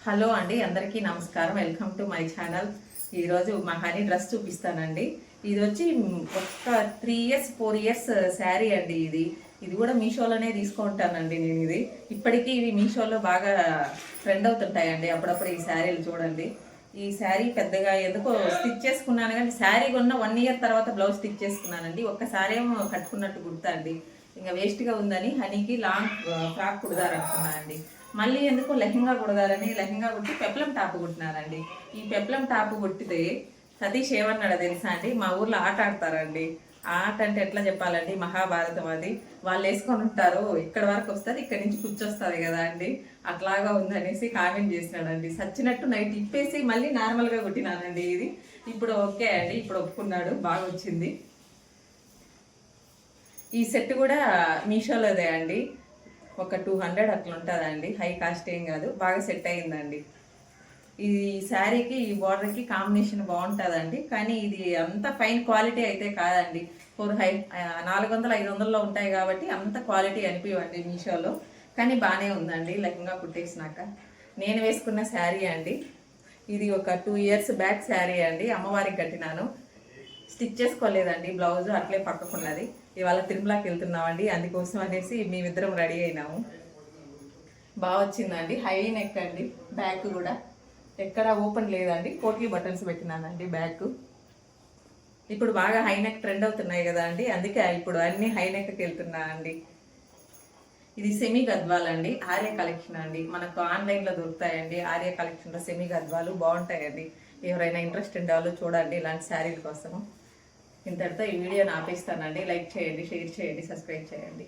Hello అండి, అందరికీ నమస్కారం. Welcome to my channel. ఈరోజు మా హనీ డ్రెస్ చూపిస్తానండి. ఇది వచ్చి ఒక 3 ఇయర్స్ 4 ఇయర్స్ శారీ అండి. ఇది కూడా మీషోలోనే తీసుకుంటానండి నేను. ఇప్పటికీ ఇవి మీషోలో బాగా ట్రెండ్ అవుతుంటాయండి. అప్పుడప్పుడు ఈ శారీలు చూడండి. ఈ శారీ పెద్దగా ఎందుకో స్టిచ్ చేసుకున్నాను, కానీ శారీ కొన్న 1 ఇయర్ తర్వాత బ్లౌజ్ స్టిచ్ చేసుకున్నానండి. ఒక్కసారి ఏమో కట్టుకున్నట్టు కుడతా అండి. ఇంకా వేస్ట్గా ఉందని హనీకి లాంగ్ ఫ్రాక్ కుడదారనుకున్నానండి. మళ్ళీ ఎందుకు లెహంగా కుడదారని లెహంగా కుట్టి పెప్లం టాప్ కుట్టినారండి. ఈ పెప్లం టాప్ కుట్టితే సతీష్ ఏమన్నాడో తెలుసా అండి, మా ఊర్లో ఆట ఆడతారండి. ఆట అంటే ఎట్లా చెప్పాలండి, మహాభారతం అది. వాళ్ళు వేసుకొని ఉంటారు, ఇక్కడ వరకు వస్తుంది, ఇక్కడ నుంచి కూర్చొస్తుంది కదా అండి, అట్లాగా ఉందనేసి కామెంట్ చేసినాడండి. సచ్చినట్టు నైట్ ఇప్పేసి మళ్ళీ నార్మల్గా కుట్టినానండి. ఇప్పుడు ఓకే అండి, ఇప్పుడు ఒప్పుకున్నాడు, బాగా వచ్చింది. ఈ సెట్ కూడా మీషోలోదే అండి. ఒక 200 అట్లా ఉంటుందండి. హై కాస్ట్ ఏం కాదు, బాగా సెట్ అయిందండి. ఈ శారీకి ఈ బార్డర్కి కాంబినేషన్ బాగుంటుందండి. కానీ ఇది అంత ఫైన్ క్వాలిటీ అయితే కాదండి. 400-500లో ఉంటాయి కాబట్టి అంత క్వాలిటీ అనిపించండి మీషోలో. కానీ బాగానే ఉందండి. లెహంగా కుట్టేసినాక నేను వేసుకున్న శారీ అండి. ఇది ఒక 2 ఇయర్స్ బ్యాక్ శారీ అండి. అమ్మవారికి కట్టినాను, స్టిచ్ చేసుకోలేదండి. బ్లౌజ్ అట్లే పక్కకున్నది. ఇవాళ తిరుమలకి వెళ్తున్నామండి, అందుకోసం అనేసి మేమిద్దరం రెడీ అయినాము. బాగా వచ్చిందండి. హై నెక్ అండి. బ్యాక్ కూడా ఎక్కడ ఓపెన్ లేదండి. కోట్లీ బటన్స్ పెట్టినానండి బ్యాక్. ఇప్పుడు బాగా హై నెక్ ట్రెండ్ అవుతున్నాయి కదా అండి, అందుకే ఇప్పుడు అన్ని హై నెక్కి వెళ్తున్నా అండి. ఇది సెమీ గద్వాలండి, ఆర్య కలెక్షన్ అండి. మనకు ఆన్లైన్లో దొరుకుతాయండి. ఆర్య కలెక్షన్లో సెమీ గద్వాలు బాగుంటాయండి. ఎవరైనా ఇంట్రెస్ట్ ఉండాలో చూడండి ఇలాంటి శారీల కోసము. ఇంతటితో ఈ వీడియోని ఆపేస్తానండి. లైక్ చేయండి, షేర్ చేయండి, సబ్స్క్రైబ్ చేయండి.